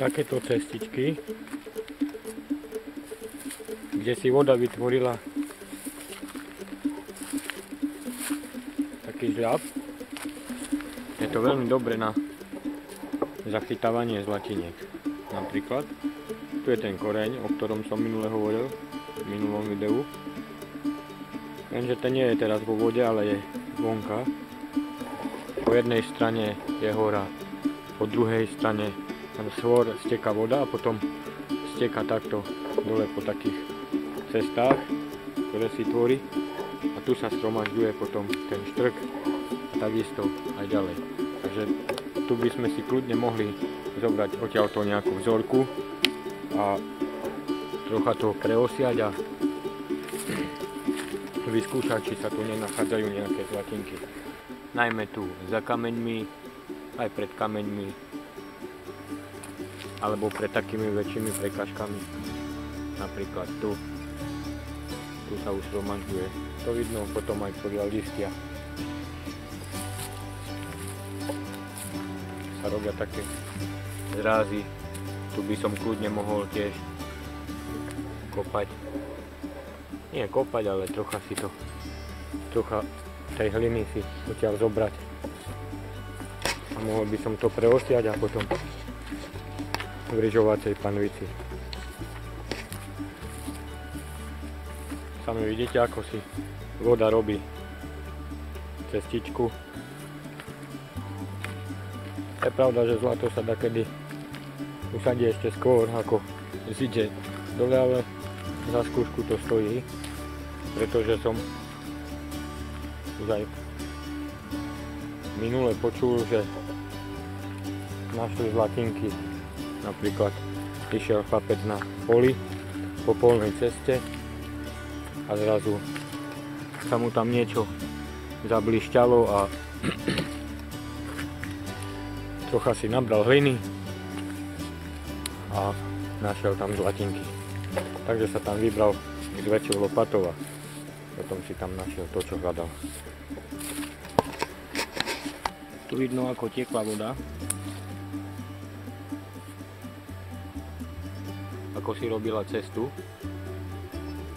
takéto cestičky, kde si voda vytvorila taký žľab. Je to veľmi dobre na zachytávanie zlatiniek. Napríklad, tu je ten koreň, o ktorom som minule hovoril v minulom videu. Lenže ten nie je teraz vo vode, ale je vonka. Po jednej strane je hora, po druhej strane z hôr steká voda a potom steká takto dole po takých cestách, ktoré si tvorí. A tu sa schromažďuje potom ten štrk a takisto aj ďalej. Takže tu by sme si kľudne mohli zobrať odtiaľto nejakú vzorku a trocha to preosiať a vyskúšať, či sa tu nenachádzajú nejaké zlatinky. Najmä tu za kameňmi, aj pred kameňmi, alebo pred takými väčšími prekažkami. Napríklad tu sa už schromažďuje. To vidno potom aj podľa listia. Sa robia také zrázy. Tu by som kľudne mohol tiež kopať. Nie kopať, ale trocha tej hliny si odtiaľ zobrať. A mohol by som to preosiať a potom v ryžovacej panvici. Sami vidíte, ako si voda robí cestičku. Je pravda, že zlato sa dakedy usadí ešte skôr, ako zíde dole, ale za skúšku to stojí, pretože som už aj minule počul, že našli zlatinky. Napríklad išiel chlapec na poli po polnej ceste a zrazu sa mu tam niečo zablišťalo a trocha si nabral hliny a našiel tam zlatinky. Takže sa tam vybral s väčšou lopatou a potom si tam našiel to, čo hľadal. Tu vidno, ako tiekla voda. Ako si robila cestu.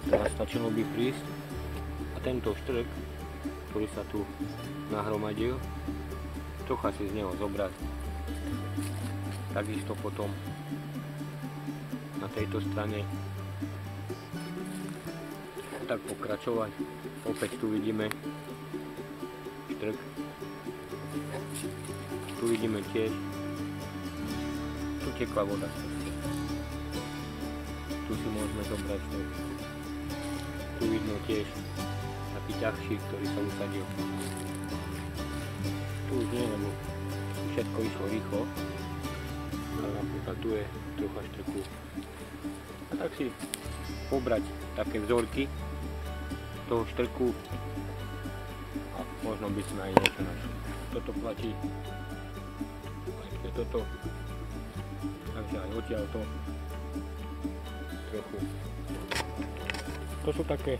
Teraz stačilo by prísť a tento štrk, ktorý sa tu nahromadil, trocha si z neho zobrať. Takisto potom na tejto strane tak pokračovať. Opäť tu vidíme štrk. Tu vidíme tiež, tu tekla voda. Tu si môžeme zobrať štrk. Tu vidno tiež taký ťažší, ktorý sa usadil. Tu už nie, lebo všetko išlo rýchlo. Ale napríklad tu je trocha štrku. A tak si pobrať také vzorky toho štrku a možno by sme aj niečo našli. Toto platí aj toto, takže aj odtiaľ to trochu. To sú také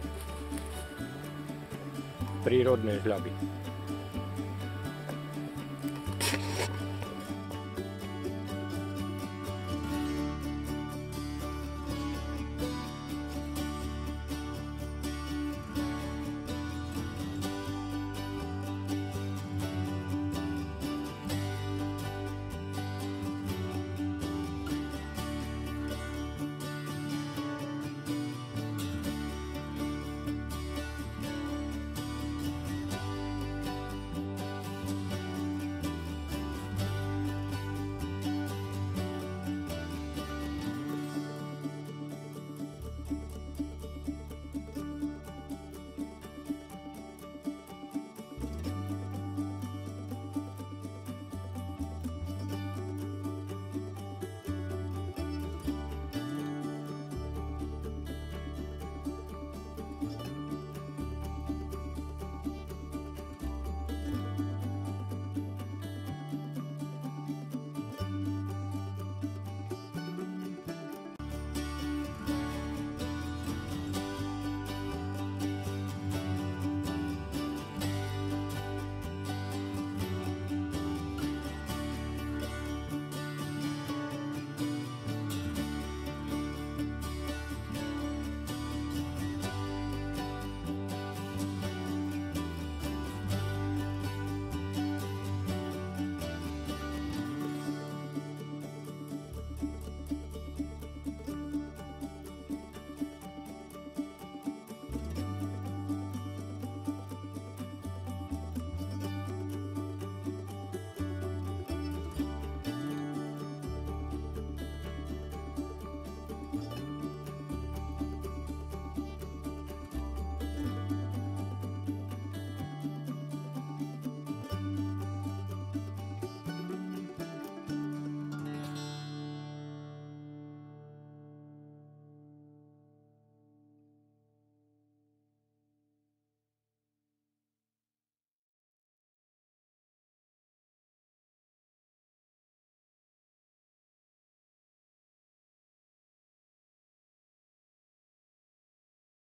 prírodné žľaby.